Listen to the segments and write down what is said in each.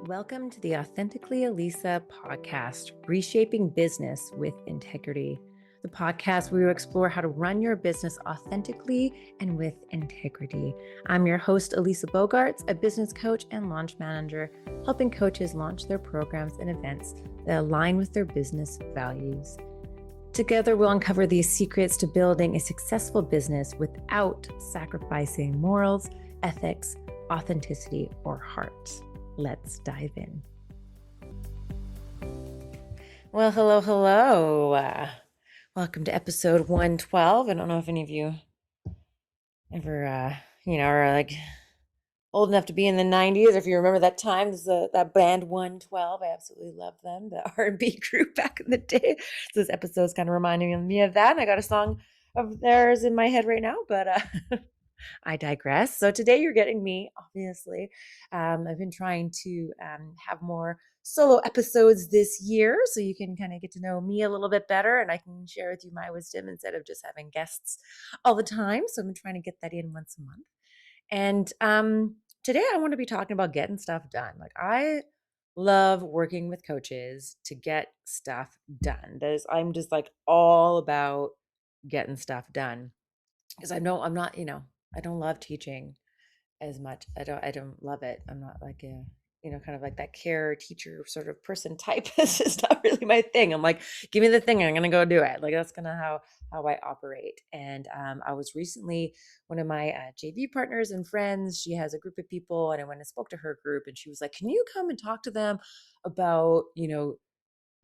Welcome to the Authentically Elisa podcast, Reshaping Business with Integrity, the podcast where we explore how to run your business authentically and with integrity. I'm your host, Elisa Bogarts, a business coach and launch manager, helping coaches launch their programs and events that align with their business values. Together, we'll uncover the secrets to building a successful business without sacrificing morals, ethics, authenticity, or heart. Let's dive in. Well, hello. Welcome to episode 112. I don't know if any of you ever, are like old enough to be in the 90s, or if you remember that time. This is that band 112. I absolutely love them, the R&B group back in the day. So this episode's kind of reminding me of that. And I got a song of theirs in my head right now, but I digress. So today you're getting me, obviously. I've been trying to have more solo episodes this year so you can kind of get to know me a little bit better and I can share with you my wisdom instead of just having guests all the time. So I've been trying to get that in once a month. And today I want to be talking about getting stuff done. Like I love working with coaches to get stuff done. I'm just like all about getting stuff done because I know I'm not, I don't love teaching as much. I don't love it. I'm not like a, kind of like that care teacher sort of person type. It's just not really my thing. I'm like, give me the thing, I'm gonna go do it. Like that's kind of how I operate. And I was recently one of my JV partners and friends. She has a group of people, and I went and spoke to her group, and she was like, "Can you come and talk to them about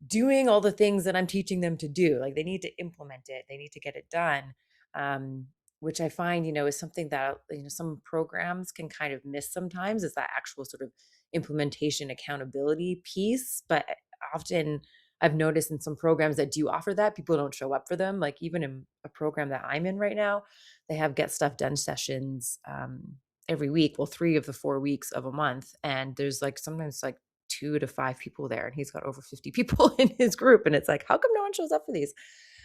doing all the things that I'm teaching them to do? Like they need to implement it. They need to get it done." Which I find, is something that, some programs can kind of miss sometimes, is that actual sort of implementation accountability piece. But often I've noticed in some programs that do offer that, people don't show up for them. Like even in a program that I'm in right now, they have get stuff done sessions every week. Well, 3 of the 4 weeks of a month. And there's like sometimes like 2 to 5 people there, and he's got over 50 people in his group. And it's like, how come no one shows up for these?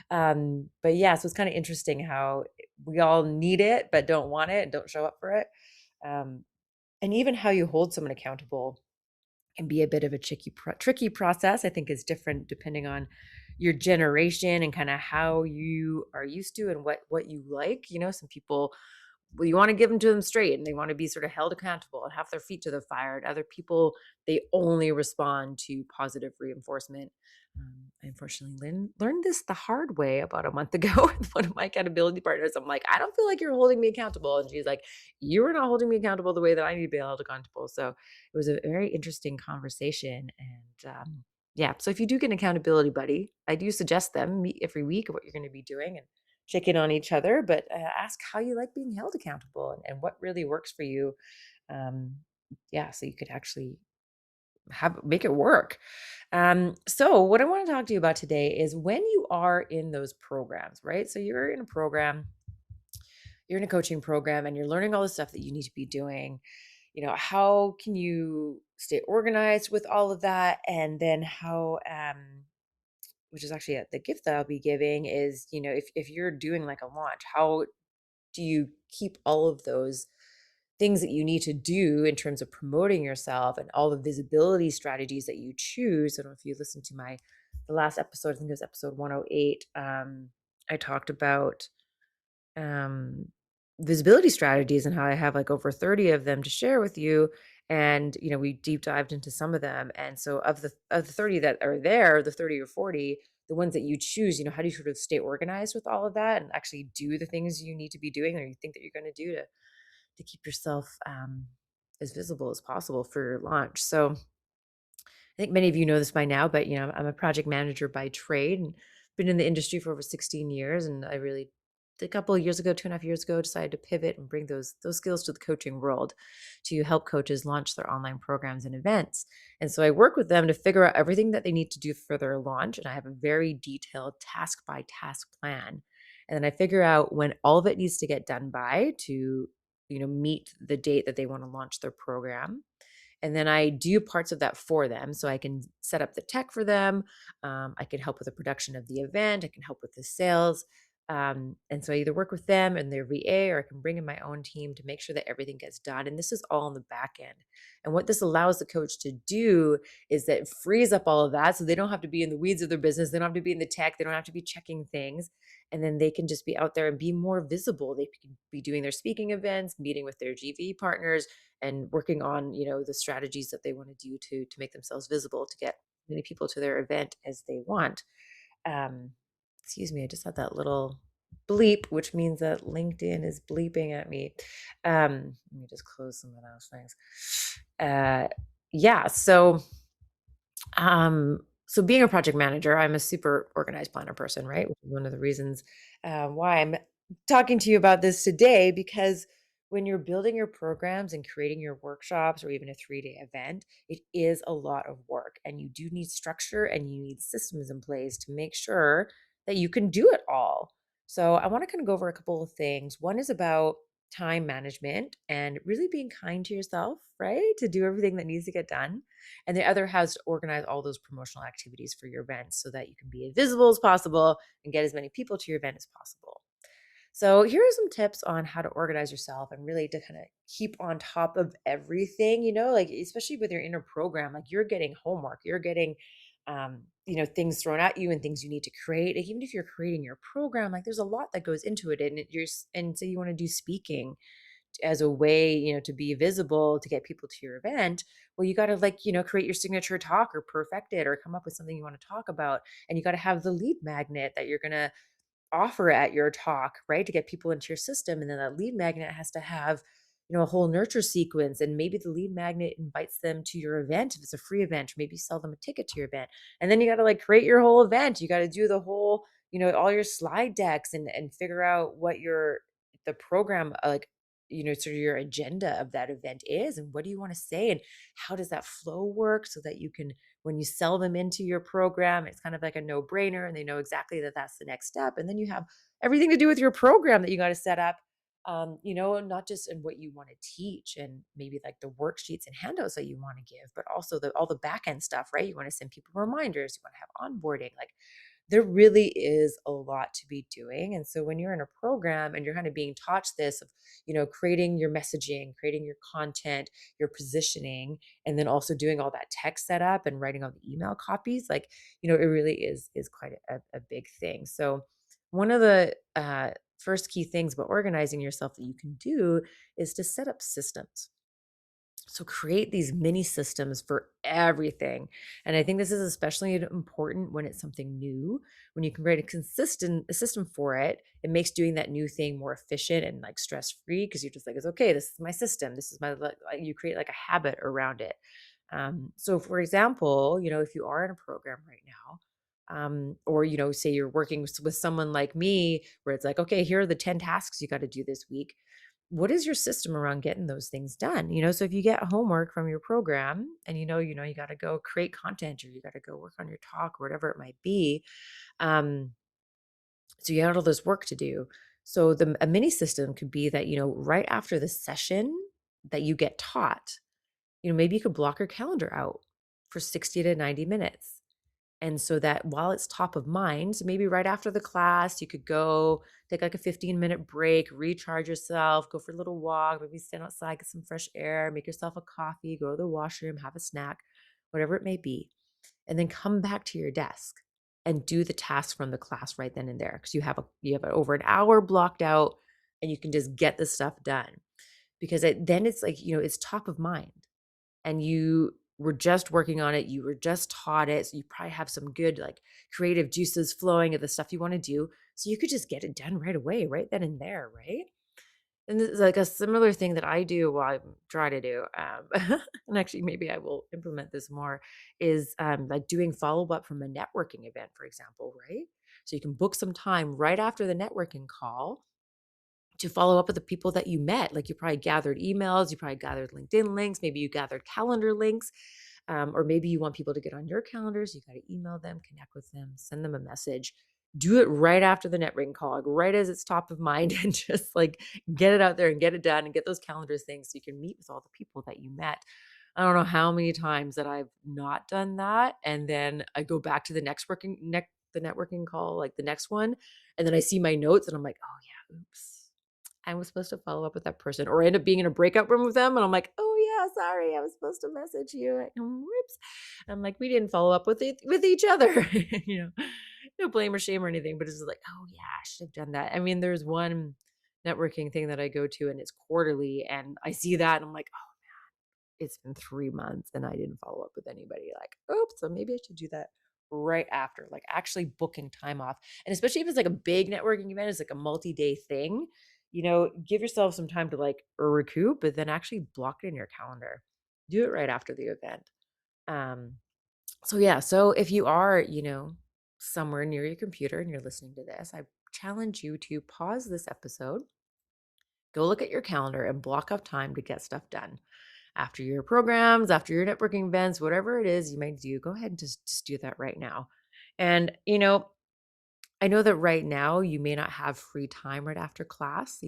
But yeah, so it's kind of interesting how we all need it, but don't want it and don't show up for it. And even how you hold someone accountable can be a bit of a tricky process. I think is different depending on your generation and kind of how you are used to and what you like. Some people, well, you want to give them to them straight and they want to be sort of held accountable and have their feet to the fire. And other people, they only respond to positive reinforcement. I unfortunately learned this the hard way about a month ago with one of my accountability partners. I'm like, I don't feel like you're holding me accountable. And she's like, you are not holding me accountable the way that I need to be held accountable. So it was a very interesting conversation. And yeah, so if you do get an accountability buddy, I do suggest them meet every week of what you're going to be doing and check in on each other, but ask how you like being held accountable and what really works for you. Yeah, so you could actually make it work. So what I want to talk to you about today is when you are in those programs, right? So you're in a program, you're in a coaching program, and you're learning all the stuff that you need to be doing. How can you stay organized with all of that? And then how, which is actually the gift that I'll be giving is, if you're doing like a launch, how do you keep all of those things that you need to do in terms of promoting yourself and all the visibility strategies that you choose? I don't know if you listened to the last episode, I think it was episode 108. I talked about visibility strategies and how I have like over 30 of them to share with you. And, we deep dived into some of them. And so of the 30 that are there, the 30 or 40, the ones that you choose, how do you sort of stay organized with all of that and actually do the things you need to be doing or you think that you're going to do to keep yourself as visible as possible for your launch. So I think many of you know this by now, but I'm a project manager by trade and been in the industry for over 16 years. And I really, a couple of years ago, 2.5 years ago, decided to pivot and bring those skills to the coaching world to help coaches launch their online programs and events. And so I work with them to figure out everything that they need to do for their launch. And I have a very detailed task by task plan. And then I figure out when all of it needs to get done by to, meet the date that they want to launch their program. And then I do parts of that for them. So I can set up the tech for them. I can help with the production of the event. I can help with the sales. And so I either work with them and their VA, or I can bring in my own team to make sure that everything gets done. And this is all on the back end. And what this allows the coach to do is that it frees up all of that. So they don't have to be in the weeds of their business. They don't have to be in the tech. They don't have to be checking things. And then they can just be out there and be more visible. They can be doing their speaking events, meeting with their GV partners, and working on, the strategies that they want to do to make themselves visible, to get many people to their event as they want. Um, Excuse me, I just had that little bleep, which means that LinkedIn is bleeping at me. Let me just close some of those things. Yeah, so being a project manager, I'm a super organized planner person, right? Which is one of the reasons why I'm talking to you about this today, because when you're building your programs and creating your workshops or even a 3-day event, it is a lot of work, and you do need structure and you need systems in place to make sure that you can do it all. So I want to kind of go over a couple of things. One is about time management and really being kind to yourself, right? To do everything that needs to get done. And the other has to organize all those promotional activities for your events so that you can be as visible as possible and get as many people to your event as possible. So here are some tips on how to organize yourself and really to kind of keep on top of everything, like especially with your inner program, like you're getting homework, you're getting things thrown at you and things you need to create. Like, even if you're creating your program, like there's a lot that goes into it. And so you want to do speaking as a way, to be visible, to get people to your event. Well, you got to, like, create your signature talk or perfect it or come up with something you want to talk about. And you got to have the lead magnet that you're going to offer at your talk, right? To get people into your system. And then that lead magnet has to have, a whole nurture sequence. And maybe the lead magnet invites them to your event if it's a free event, or maybe sell them a ticket to your event. And then you got to, like, create your whole event. You got to do the whole, all your slide decks and figure out what the program, like, sort of your agenda of that event is, and what do you want to say, and how does that flow work, so that you can, when you sell them into your program, it's kind of like a no-brainer and they know exactly that that's the next step. And then you have everything to do with your program that you got to set up, not just in what you want to teach and maybe like the worksheets and handouts that you want to give, but also all the back end stuff, right? You want to send people reminders, you want to have onboarding. Like, there really is a lot to be doing. And so when you're in a program and you're kind of being taught this of, creating your messaging, creating your content, your positioning, and then also doing all that tech setup and writing all the email copies, like, it really is quite a big thing. So one of the first key things about organizing yourself that you can do is to set up systems. So create these mini systems for everything. And I think this is especially important when it's something new. When you can create a system for it, it makes doing that new thing more efficient and, like, stress-free, because you're just like, it's okay, this is my system. This is my, you create like a habit around it. So for example, if you are in a program right now, or, say you're working with someone like me, where it's like, okay, here are the 10 tasks you got to do this week. What is your system around getting those things done? So if you get homework from your program and you got to go create content, or you got to go work on your talk, or whatever it might be. Um, so you got all this work to do. So a mini system could be that, right after the session that you get taught, maybe you could block your calendar out for 60 to 90 minutes. And so that while it's top of mind, so maybe right after the class, you could go take like a 15-minute break, recharge yourself, go for a little walk, maybe stand outside, get some fresh air, make yourself a coffee, go to the washroom, have a snack, whatever it may be. And then come back to your desk and do the task from the class right then and there. Because you have over an hour blocked out, and you can just get the stuff done. Because then it's like, it's top of mind, and you were just working on it, you were just taught it, so you probably have some good, like, creative juices flowing of the stuff you want to do, so you could just get it done right away, right then and there, right? And it's like a similar thing that I do, well, I try to do, and actually maybe I will implement this more, is like doing follow-up from a networking event, for example, right? So you can book some time right after the networking call to follow up with the people that you met. Like, you probably gathered emails, you probably gathered LinkedIn links, maybe you gathered calendar links, or maybe you want people to get on your calendars. You got to email them, connect with them, send them a message. Do it right after the networking call, like right as it's top of mind, and just, like, get it out there and get it done and get those calendars things so you can meet with all the people that you met. I don't know how many times that I've not done that, and then I go back to the the networking call, like the next one, and then I see my notes and I'm like, oh yeah, oops. I was supposed to follow up with that person, or I end up being in a breakout room with them and I'm like, oh yeah, sorry, I was supposed to message you. Whoops. I'm like, we didn't follow up with each other. No blame or shame or anything, but it's just like, oh yeah, I should have done that. I mean, there's one networking thing that I go to and it's quarterly and I see that and I'm like, oh, it's been 3 months and I didn't follow up with anybody. Like, oops, so maybe I should do that right after, like actually booking time off. And especially if it's like a big networking event, it's like a multi-day thing, give yourself some time to like recoup, but then actually block it in your calendar. Do it right after the event. Um, so yeah, so if you are, somewhere near your computer and you're listening to this, I challenge you to pause this episode, go look at your calendar and block off time to get stuff done after your programs, after your networking events, whatever it is you might do. Go ahead and just do that right now. And I know that right now you may not have free time right after class,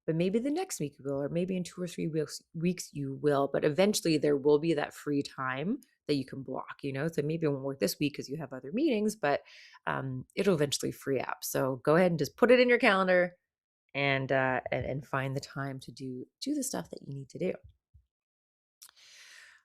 but maybe the next week you will, or maybe in 2 or 3 weeks you will. But eventually there will be that free time that you can block, So maybe it won't work this week because you have other meetings, but it'll eventually free up. So go ahead and just put it in your calendar and find the time to do the stuff that you need to do.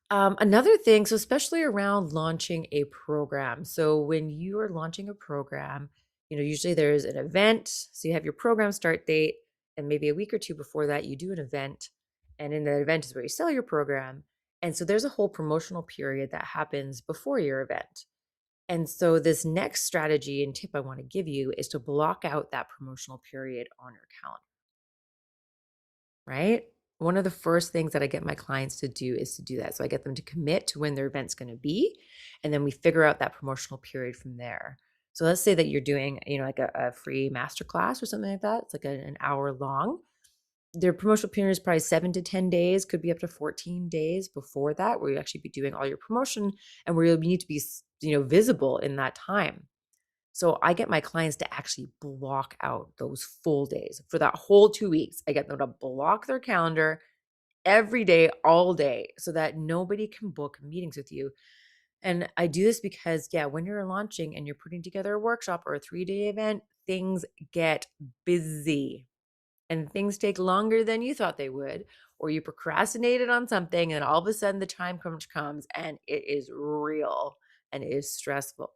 Another thing, so especially around launching a program. So when you are launching a program, usually there's an event. So you have your program start date, and maybe a week or two before that, you do an event. And in the event is where you sell your program. And so there's a whole promotional period that happens before your event. And so this next strategy and tip I want to give you is to block out that promotional period on your calendar. Right? One of the first things that I get my clients to do is to do that. So I get them to commit to when their event's going to be, and then we figure out that promotional period from there. So let's say that you're doing, like a free masterclass or something like that. It's like an hour long. Their promotional period is probably 7 to 10 days, could be up to 14 days before that, where you actually be doing all your promotion and where you need to be, visible in that time. So I get my clients to actually block out those full days for that whole 2 weeks. I get them to block their calendar every day, all day, so that nobody can book meetings with you. And I do this because, yeah, when you're launching and you're putting together a workshop or a 3-day event, things get busy and things take longer than you thought they would, or you procrastinated on something and all of a sudden the time crunch comes and it is real and it is stressful.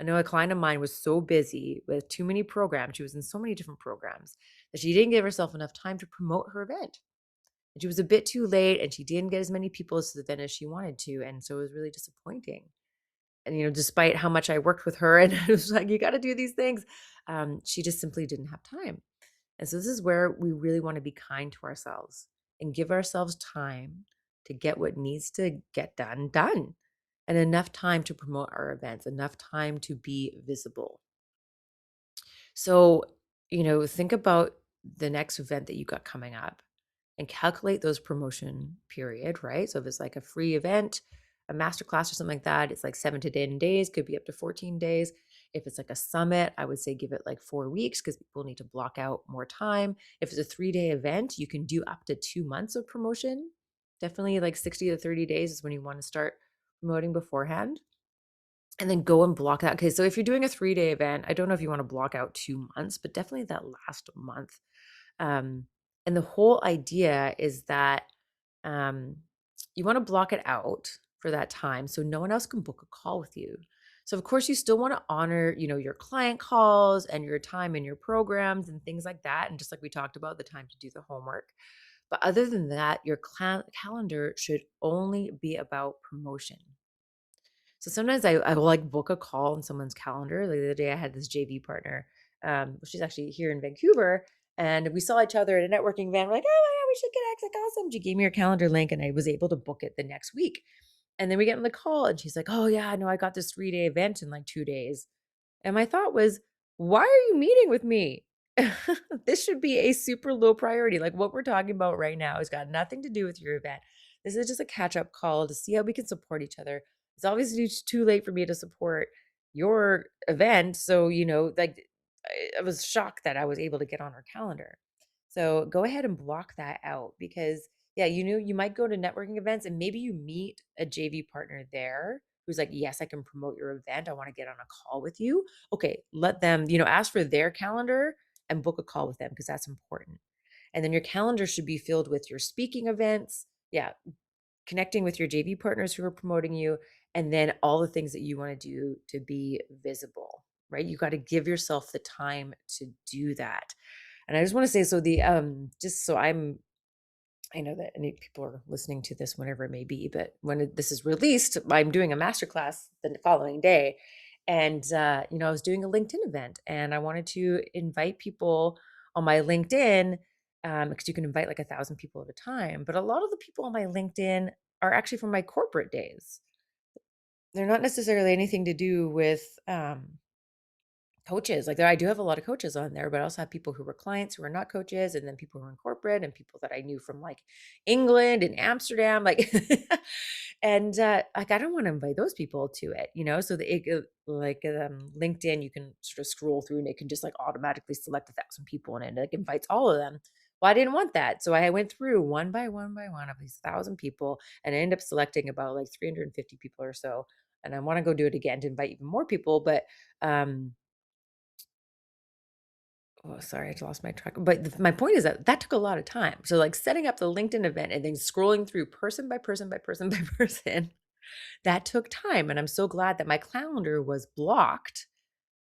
I know a client of mine was so busy with too many programs. She was in so many different programs that she didn't give herself enough time to promote her event. And she was a bit too late and she didn't get as many people to the event as she wanted to. And so it was really disappointing. And, despite how much I worked with her and it was like, you got to do these things, she just simply didn't have time. And so this is where we really want to be kind to ourselves and give ourselves time to get what needs to get done, and enough time to promote our events, enough time to be visible. So, think about the next event that you got coming up and calculate those promotion period, right? So if it's like a free event, a masterclass or something like that, it's like 7 to 10 days, could be up to 14 days. If it's like a summit, I would say give it like 4 weeks because people need to block out more time. If it's a 3-day event, you can do up to 2 months of promotion. Definitely like 60 to 30 days is when you want to start promoting beforehand. And then go and block that. Okay, so if you're doing a 3-day event, I don't know if you want to block out 2 months, but definitely that last month. And the whole idea is that you want to block it out for that time so no one else can book a call with you. So of course you still want to honor, your client calls and your time in your programs and things like that. And just like we talked about, the time to do the homework. But other than that, your calendar should only be about promotion. So sometimes I will like book a call on someone's calendar. Like the other day I had this JV partner. She's actually here in Vancouver. And we saw each other at a networking event. We're like, oh my God, we should connect. Like, awesome. She gave me her calendar link and I was able to book it the next week. And then we get on the call and she's like, oh yeah, no, I got this 3-day event in like 2 days. And my thought was, why are you meeting with me? This should be a super low priority. Like what we're talking about right now has got nothing to do with your event. This is just a catch-up call to see how we can support each other. It's obviously too late for me to support your event. So, like I was shocked that I was able to get on her calendar. So go ahead and block that out because, yeah, you might go to networking events and maybe you meet a JV partner there, who's like, yes, I can promote your event. I want to get on a call with you. Okay, let them, ask for their calendar and book a call with them because that's important. And then your calendar should be filled with your speaking events. Yeah, connecting with your JV partners who are promoting you, and then all the things that you want to do to be visible, right? You got to give yourself the time to do that. And I just want to say, so just so I know that any people are listening to this whenever it may be, but when this is released, I'm doing a masterclass the following day. And, I was doing a LinkedIn event and I wanted to invite people on my LinkedIn because you can invite like 1,000 people at a time. But a lot of the people on my LinkedIn are actually from my corporate days. They're not necessarily anything to do with coaches. Like, I do have a lot of coaches on there, but I also have people who were clients who are not coaches, and then people who are in corporate, and people that I knew from like England and Amsterdam, like, and like I don't want to invite those people to it, So LinkedIn, you can sort of scroll through, and it can just like automatically select 1,000 people, and it like invites all of them. Well, I didn't want that, so I went through one by one of these 1,000 people, and I ended up selecting about like 350 people or so. And I want to go do it again to invite even more people, but oh, sorry, I lost my track. But my point is that took a lot of time. So like setting up the LinkedIn event and then scrolling through person by person by person by person, that took time. And I'm so glad that my calendar was blocked.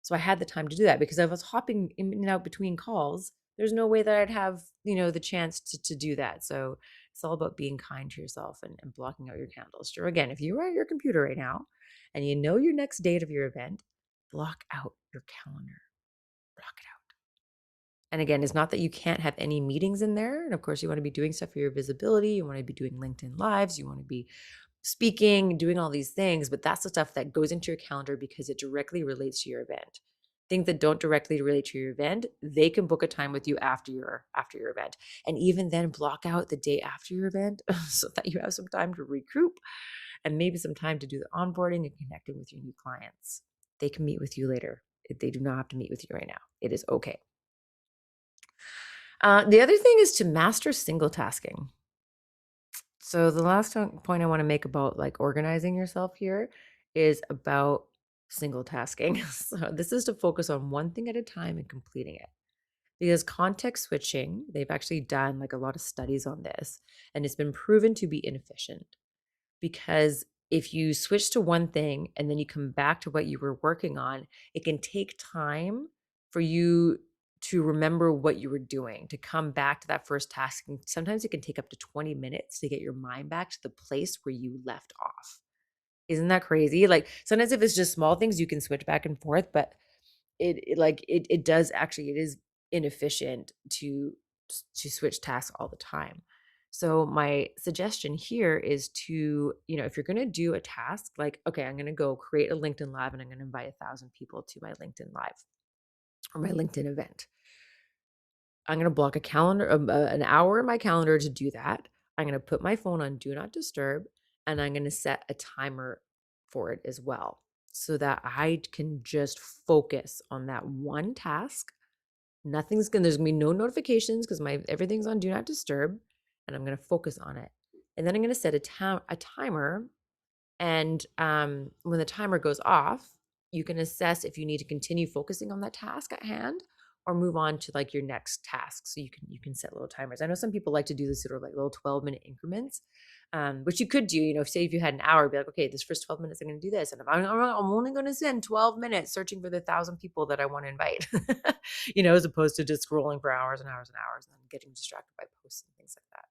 So I had the time to do that, because if I was hopping in and out between calls, there's no way that I'd have, the chance to do that. So it's all about being kind to yourself and blocking out your calendars. Sure. Again, if you are at your computer right now and you know your next date of your event, block out your calendar. Block it out. And again, it's not that you can't have any meetings in there. And of course, you want to be doing stuff for your visibility. You want to be doing LinkedIn lives. You want to be speaking, doing all these things. But that's the stuff that goes into your calendar because it directly relates to your event. Things that don't directly relate to your event, they can book a time with you after your event. And even then block out the day after your event so that you have some time to recoup and maybe some time to do the onboarding and connecting with your new clients. They can meet with you later. They do not have to meet with you right now. It is okay. The other thing is to master single tasking. So the last point I want to make about like organizing yourself here is about single tasking. So this is to focus on one thing at a time and completing it. Because context switching, they've actually done like a lot of studies on this, and it's been proven to be inefficient. Because if you switch to one thing and then you come back to what you were working on, it can take time for you to remember what you were doing, to come back to that first task. And sometimes it can take up to 20 minutes to get your mind back to the place where you left off. Isn't that crazy? Like sometimes if it's just small things, you can switch back and forth, but it does actually, it is inefficient to switch tasks all the time. So my suggestion here is to, if you're going to do a task, like, okay, I'm going to go create a LinkedIn live and I'm going to invite 1,000 people to my LinkedIn live or my LinkedIn event. I'm going to block an hour in my calendar to do that. I'm going to put my phone on do not disturb, and I'm going to set a timer for it as well, so that I can just focus on that one task. There's going to be no notifications because everything's on do not disturb, and I'm going to focus on it. And then I'm going to set a timer. And when the timer goes off, you can assess if you need to continue focusing on that task at hand or move on to like your next task. So you can set little timers. I know some people like to do this sort of like little 12-minute increments, which you could do. Say if you had an hour, be like, okay, this first 12 minutes I'm going to do this, and I'm only going to spend 12 minutes searching for the 1,000 people that I want to invite. As opposed to just scrolling for hours and hours and hours and then getting distracted by posts and things like that.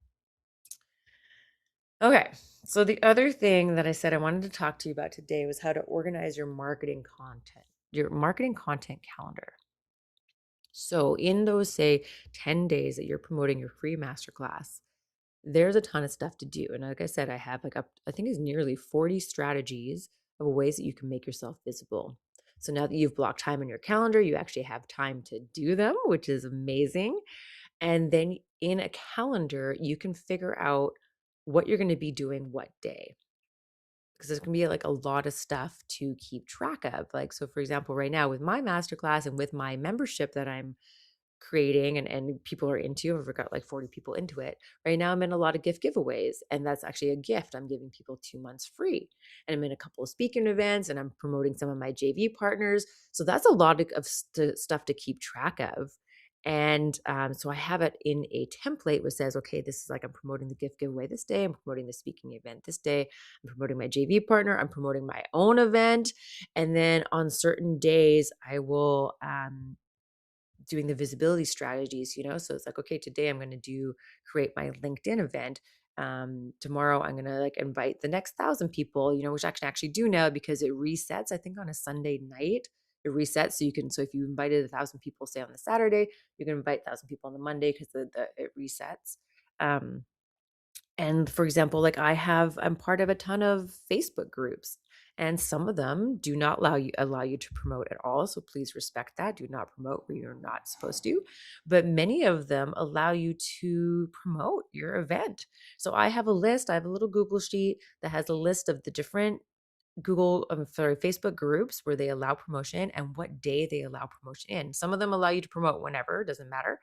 Okay, so the other thing that I said I wanted to talk to you about today was how to organize your marketing content calendar. So in those, say, 10 days that you're promoting your free masterclass, there's a ton of stuff to do. And like I said, I have I think it's nearly 40 strategies of ways that you can make yourself visible. So now that you've blocked time in your calendar, you actually have time to do them, which is amazing. And then in a calendar, you can figure out what you're going to be doing what day. Because there's going to be like a lot of stuff to keep track of. Like, so for example, right now with my masterclass and with my membership that I'm creating and people are into. I've got like 40 people into it. Right now I'm in a lot of gift giveaways, and that's actually a gift. I'm giving people 2 months free. And I'm in a couple of speaking events, and I'm promoting some of my JV partners. So that's a lot of stuff to keep track of. And so I have it in a template which says, okay, this is like I'm promoting the gift giveaway this day. I'm promoting the speaking event this day. I'm promoting my JV partner. I'm promoting my own event. And then on certain days, I will doing the visibility strategies, so it's like, okay, today I'm going to create my LinkedIn event. Tomorrow I'm going to like invite the next 1,000 people, which I can actually do now because it resets, I think on a Sunday night. It resets. So if you invited 1,000 people, say on the Saturday, you can invite 1,000 people on the Monday because it resets. And for example, like I'm part of a ton of Facebook groups, and some of them do not allow you to promote at all. So please respect that. Do not promote where you're not supposed to. But many of them allow you to promote your event. So I have a little Google sheet that has a list of the different Facebook groups where they allow promotion and what day they allow promotion in. Some of them allow you to promote whenever, doesn't matter.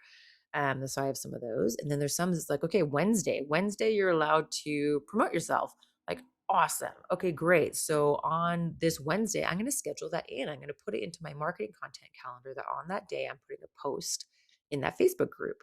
So I have some of those. And then there's some that's like, okay, Wednesday, you're allowed to promote yourself. Like, awesome. Okay, great. So on this Wednesday, I'm going to schedule that in. I'm going to put it into my marketing content calendar that on that day, I'm putting a post in that Facebook group.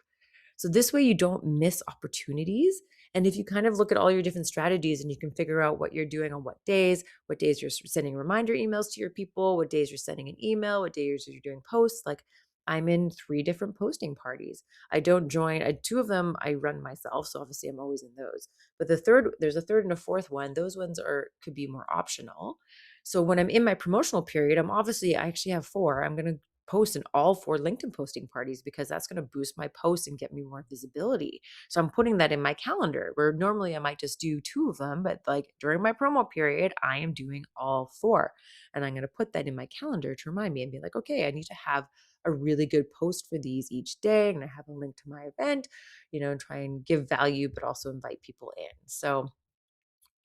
So this way you don't miss opportunities. And if you kind of look at all your different strategies and you can figure out what you're doing on what days you're sending reminder emails to your people, what days you're sending an email, what days you're doing posts, like I'm in 3 different posting parties. I don't join, 2 of them I run myself. So obviously I'm always in those. But there's a third and a fourth one. Those ones could be more optional. So when I'm in my promotional period, I actually have 4. I'm going to post in all 4 LinkedIn posting parties because that's going to boost my posts and get me more visibility. So I'm putting that in my calendar where normally I might just do 2 of them, but like during my promo period, I am doing all 4. And I'm going to put that in my calendar to remind me and be like, okay, I need to have a really good post for these each day. I'm going to have a link to my event, and try and give value, but also invite people in. So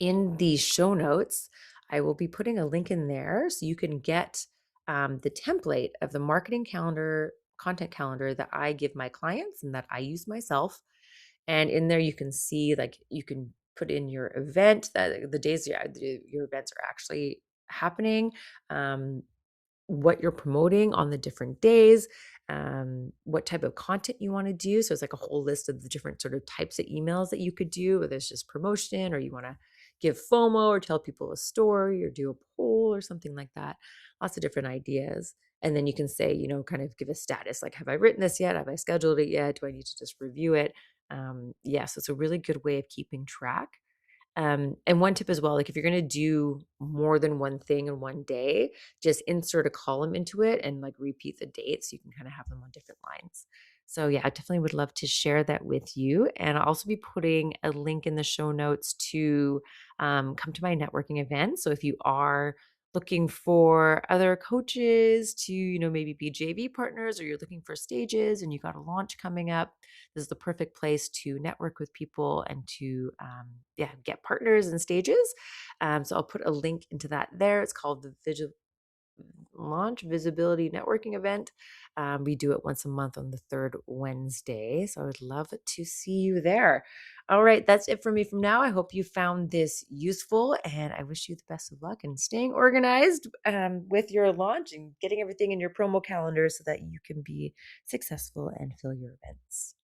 in the show notes, I will be putting a link in there so you can get the template of the marketing calendar, content calendar that I give my clients and that I use myself. And in there, you can see, like, you can put in your event, that the days your events are actually happening, what you're promoting on the different days, what type of content you want to do. So it's like a whole list of the different sort of types of emails that you could do, whether it's just promotion or you want to give FOMO or tell people a story or do a poll or something like that. Lots of different ideas. And then you can say, kind of give a status, like, have I written this yet? Have I scheduled it yet? Do I need to just review it? So it's a really good way of keeping track. And one tip as well, like if you're going to do more than one thing in one day, just insert a column into it and like repeat the dates. So you can kind of have them on different lines. So yeah, I definitely would love to share that with you. And I'll also be putting a link in the show notes to come to my networking event. So if you are looking for other coaches to, maybe be JV partners, or you're looking for stages and you got a launch coming up, this is the perfect place to network with people and to get partners and stages. So I'll put a link into that there. It's called the Launch Visibility Networking Event. We do it once a month on the 3rd Wednesday. So I would love to see you there. All right, that's it for me from now. I hope you found this useful, and I wish you the best of luck in staying organized with your launch and getting everything in your promo calendar so that you can be successful and fill your events.